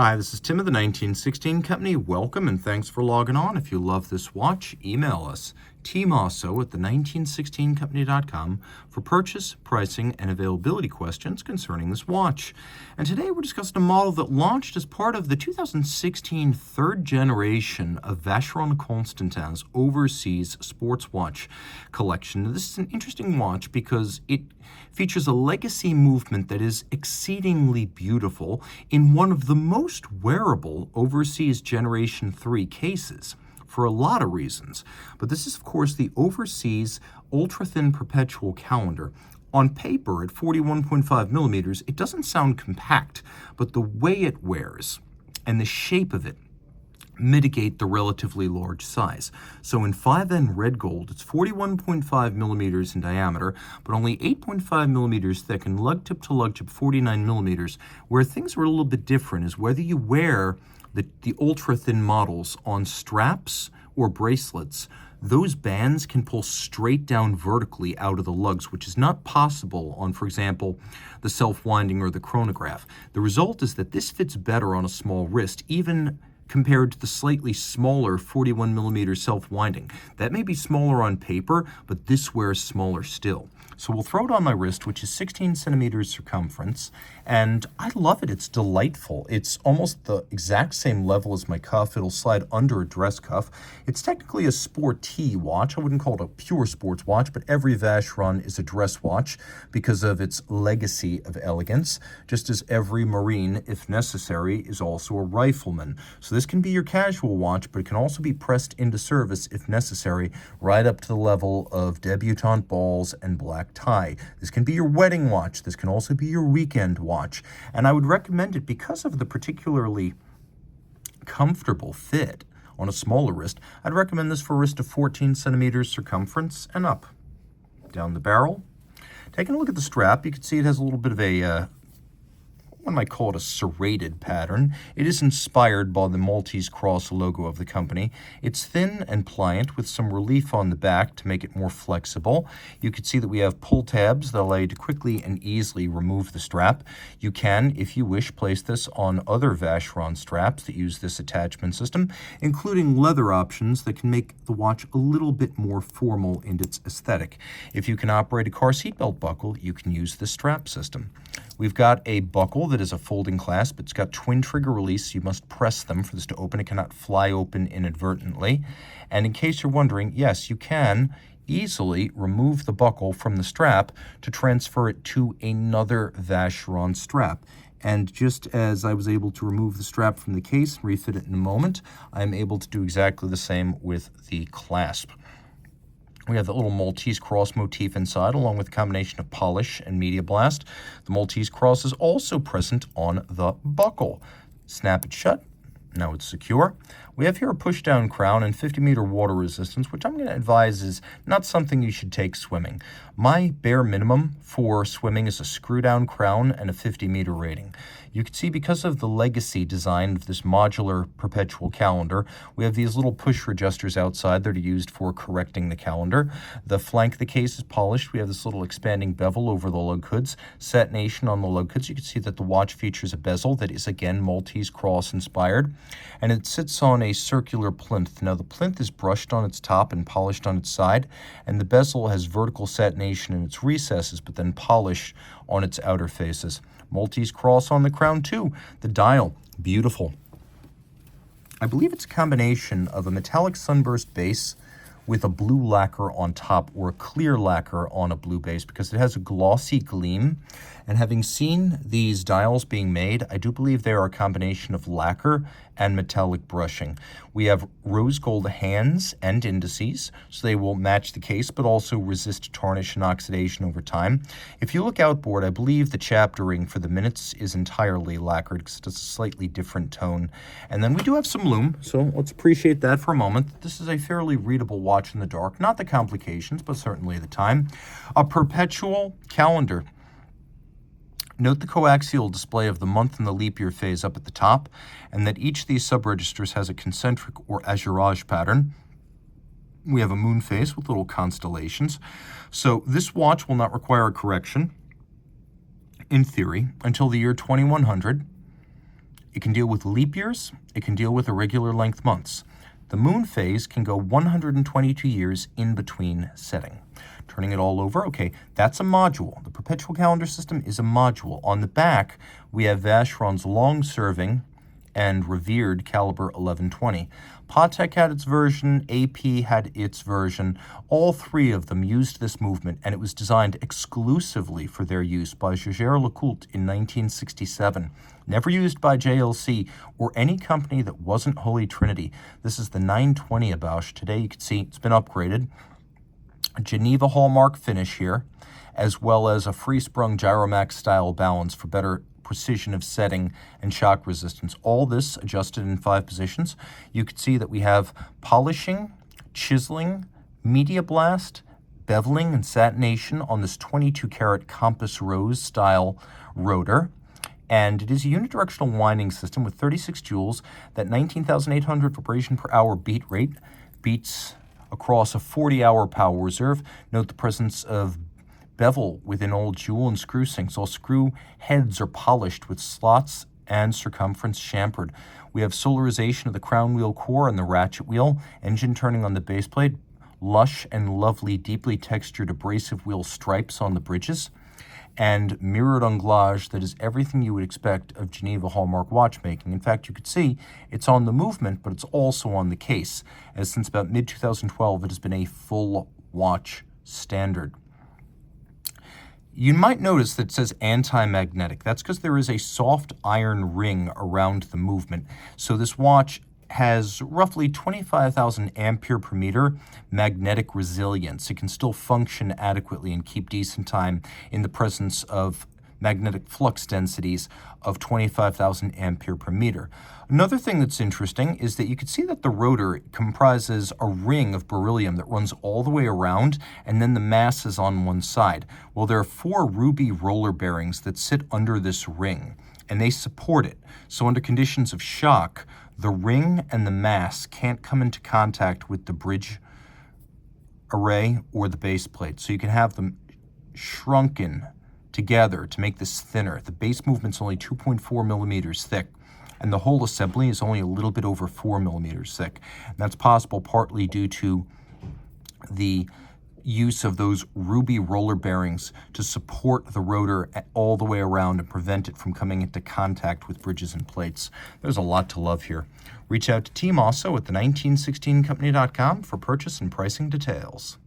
Hi, this is Tim of the 1916 Company. Welcome and thanks for logging on. If you love this watch, email us, Team Mosso at the1916company.com for purchase, pricing, and availability questions concerning this watch. And today we're discussing a model that launched as part of the 2016 third generation of Vacheron Constantin's overseas sports watch collection. This is an interesting watch because it features a legacy movement that is exceedingly beautiful in one of the most wearable overseas Generation 3 cases for a lot of reasons. But this is, of course, the overseas ultra-thin Perpetual calendar. On paper, at 41.5 millimeters, it doesn't sound compact, but the way it wears and the shape of it mitigate the relatively large size. So in 5N red gold, it's 41.5 millimeters in diameter, but only 8.5 millimeters thick, and lug tip to lug tip 49 millimeters. Where things are a little bit different is whether you wear the ultra-thin models on straps or bracelets, those bands can pull straight down vertically out of the lugs, which is not possible on, for example, the self-winding or the chronograph. The result is that this fits better on a small wrist, even compared to the slightly smaller 41 millimeter self-winding. That may be smaller on paper, but this wears smaller still. So we'll throw it on my wrist, which is 16 centimeters circumference, and I love it. It's delightful. It's almost the exact same level as my cuff. It'll slide under a dress cuff. It's technically a sporty watch. I wouldn't call it a pure sports watch, but every Vacheron is a dress watch because of its legacy of elegance, just as every Marine, if necessary, is also a rifleman. So this can be your casual watch, but it can also be pressed into service if necessary, right up to the level of debutante balls and black tie. This can be your wedding watch. This can also be your weekend watch. And I would recommend it because of the particularly comfortable fit on a smaller wrist. I'd recommend this for a wrist of 14 centimeters circumference and up. Down the barrel. Taking a look at the strap, you can see it has a little bit of a one might call it a serrated pattern. It is inspired by the Maltese cross logo of the company. It's thin and pliant with some relief on the back to make it more flexible. You can see that we have pull tabs that allow you to quickly and easily remove the strap. You can, if you wish, place this on other Vacheron straps that use this attachment system, including leather options that can make the watch a little bit more formal in its aesthetic. If you can operate a car seatbelt buckle, you can use this strap system. We've got a buckle that is a folding clasp. It's got twin trigger release. You must press them for this to open. It cannot fly open inadvertently. And in case you're wondering, yes, you can easily remove the buckle from the strap to transfer it to another Vacheron strap. And just as I was able to remove the strap from the case and refit it in a moment, I'm able to do exactly the same with the clasp. We have that little Maltese cross motif inside, along with a combination of polish and media blast. The Maltese cross is also present on the buckle. Snap it shut. Now it's secure. We have here a push-down crown and 50-meter water resistance, which I'm going to advise is not something you should take swimming. My bare minimum for swimming is a screw-down crown and a 50-meter rating. You can see because of the legacy design of this modular Perpetual calendar, we have these little push adjusters outside that are used for correcting the calendar. The flank of the case is polished. We have this little expanding bevel over the lug hoods, satination on the lug hoods. You can see that the watch features a bezel that is, again, Maltese cross inspired, and it sits on a circular plinth. Now, the plinth is brushed on its top and polished on its side, and the bezel has vertical satination in its recesses, but then polished on its outer faces. Maltese cross on the crown too. The dial, beautiful. I believe it's a combination of a metallic sunburst base with a blue lacquer on top, or a clear lacquer on a blue base, because it has a glossy gleam. And having seen these dials being made, I do believe they are a combination of lacquer and metallic brushing. We have rose gold hands and indices, so they will match the case, but also resist tarnish and oxidation over time. If you look outboard, I believe the chaptering for the minutes is entirely lacquered because it's a slightly different tone. And then we do have some lume, so let's appreciate that for a moment. This is a fairly readable watch in the dark, not the complications, but certainly the time. A Perpetual calendar. Note the coaxial display of the month and the leap year phase up at the top, and that each of these subregisters has a concentric or azurage pattern. We have a moon phase with little constellations. So this watch will not require a correction, in theory, until the year 2100. It can deal with leap years. It can deal with irregular length months. The moon phase can go 122 years in between setting. Turning it all over, okay, that's a module. The Perpetual calendar system is a module. On the back, we have Vacheron's long-serving and revered caliber 1120. Patek had its version, AP had its version. All three of them used this movement, and it was designed exclusively for their use by Jaeger-LeCoultre in 1967. Never used by JLC or any company that wasn't Holy Trinity. This is the 920 Bausch. Today you can see it's been upgraded. A Geneva hallmark finish here, as well as a free-sprung Gyromax style balance for better precision of setting and shock resistance. All this adjusted in 5 positions. You can see that we have polishing, chiseling, media blast, beveling, and satination on this 22-karat compass rose style rotor. And it is a unidirectional winding system with 36 joules. That 19,800 vibration per hour beat rate beats across a 40-hour power reserve. Note the presence of bevel within all jewel and screw sinks. All screw heads are polished with slots and circumference chamfered. We have solarization of the crown wheel core and the ratchet wheel, engine turning on the base plate, lush and lovely, deeply textured abrasive wheel stripes on the bridges, and mirrored anglage that is everything you would expect of Geneva hallmark watchmaking. In fact, you could see it's on the movement, but it's also on the case, as since about mid-2012 it has been a full watch standard. You might notice that it says anti-magnetic. That's because there is a soft iron ring around the movement. So this watch has roughly 25,000 ampere per meter magnetic resilience. It can still function adequately and keep decent time in the presence of magnetic flux densities of 25,000 ampere per meter. Another thing that's interesting is that you can see that the rotor comprises a ring of beryllium that runs all the way around, and then the mass is on one side. Well, there are 4 ruby roller bearings that sit under this ring, and they support it. So under conditions of shock, the ring and the mass can't come into contact with the bridge array or the base plate. So you can have them shrunken together to make this thinner. The base movement's only 2.4 millimeters thick, and the whole assembly is only a little bit over 4 millimeters thick. And that's possible partly due to the use of those ruby roller bearings to support the rotor all the way around and prevent it from coming into contact with bridges and plates. There's a lot to love here. Reach out to Team Mosso at the 1916company.com for purchase and pricing details.